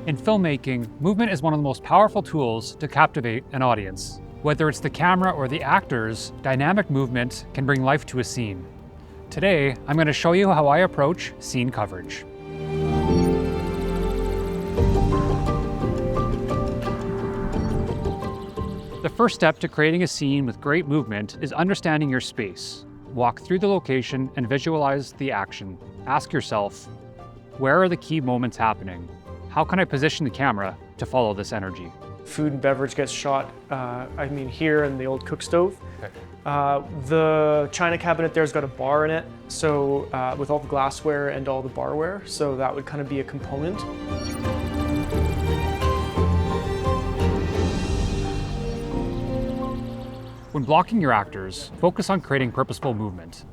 In filmmaking, movement is one of the most powerful tools to captivate an audience. Whether it's the camera or the actors, dynamic movement can bring life to a scene. Today, I'm going to show you how I approach scene coverage. The first step to creating a scene with great movement is understanding your space. Walk through the location and visualize the action. Ask yourself, where are the key moments happening? How can I position the camera to follow this energy? Food and beverage gets shot, here in the old cook stove. Okay. The china cabinet there's got a bar in it, so with all the glassware and all the barware, so that would kind of be a component. When blocking your actors, focus on creating purposeful movement.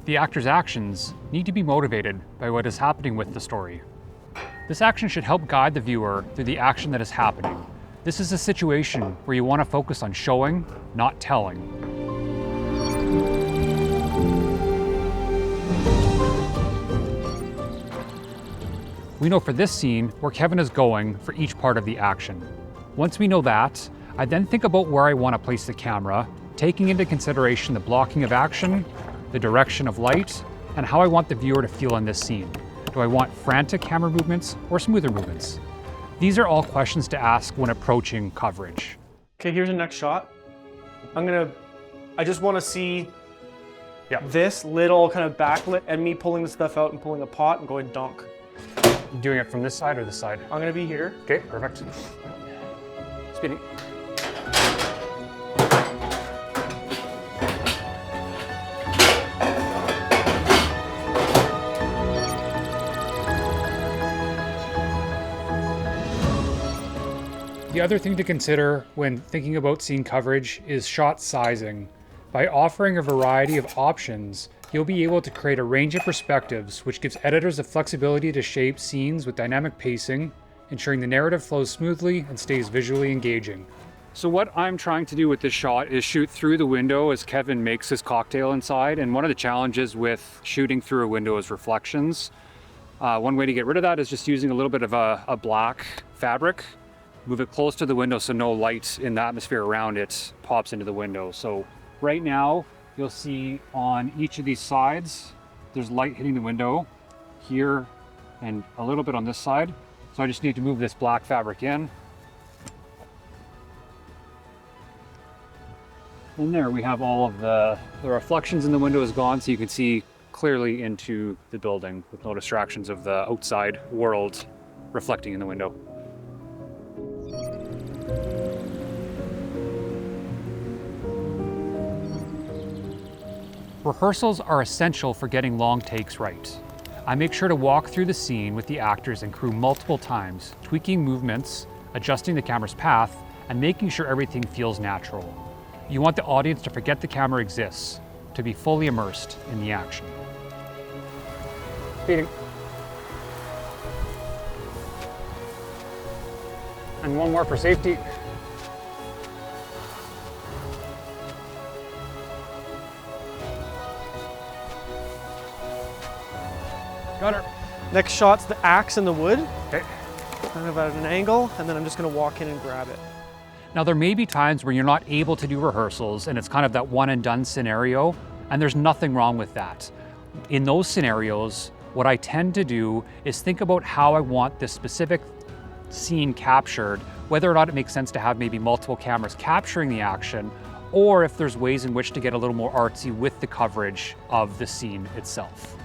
The actor's actions need to be motivated by what is happening with the story. This action should help guide the viewer through the action that is happening. This is a situation where you want to focus on showing, not telling. We know for this scene where Kevin is going for each part of the action. Once we know that, I then think about where I want to place the camera, taking into consideration the blocking of action, the direction of light, and how I want the viewer to feel in this scene. Do I want frantic camera movements or smoother movements? These are all questions to ask when approaching coverage. Okay, here's the next shot. I just want to see this little kind of backlit and me pulling the stuff out and pulling a pot and going dunk. You doing it from this side or this side? I'm going to be here. Okay, perfect. Speeding. The other thing to consider when thinking about scene coverage is shot sizing. By offering a variety of options, you'll be able to create a range of perspectives, which gives editors the flexibility to shape scenes with dynamic pacing, ensuring the narrative flows smoothly and stays visually engaging. So what I'm trying to do with this shot is shoot through the window as Kevin makes his cocktail inside, and one of the challenges with shooting through a window is reflections. One way to get rid of that is just using a little bit of a black fabric. Move it close to the window so no light in the atmosphere around it pops into the window. So right now, you'll see on each of these sides, there's light hitting the window here and a little bit on this side. So I just need to move this black fabric in. And there we have all of the reflections in the window is gone, so you can see clearly into the building with no distractions of the outside world reflecting in the window. Rehearsals are essential for getting long takes right. I make sure to walk through the scene with the actors and crew multiple times, tweaking movements, adjusting the camera's path, and making sure everything feels natural. You want the audience to forget the camera exists, to be fully immersed in the action. Speeding. And one more for safety. Got her. Next shot's the axe in the wood. Okay. Kind of at an angle, and then I'm just going to walk in and grab it. Now there may be times where you're not able to do rehearsals and it's kind of that one and done scenario, and there's nothing wrong with that. In those scenarios, what I tend to do is think about how I want this specific scene captured, whether or not it makes sense to have maybe multiple cameras capturing the action, or if there's ways in which to get a little more artsy with the coverage of the scene itself.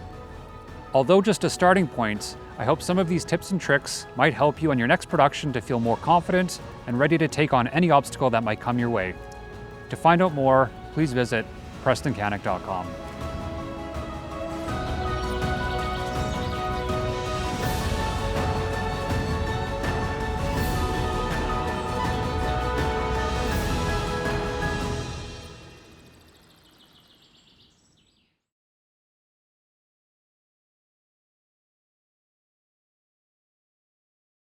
Although just a starting point, I hope some of these tips and tricks might help you on your next production to feel more confident and ready to take on any obstacle that might come your way. To find out more, please visit PrestonCanick.com.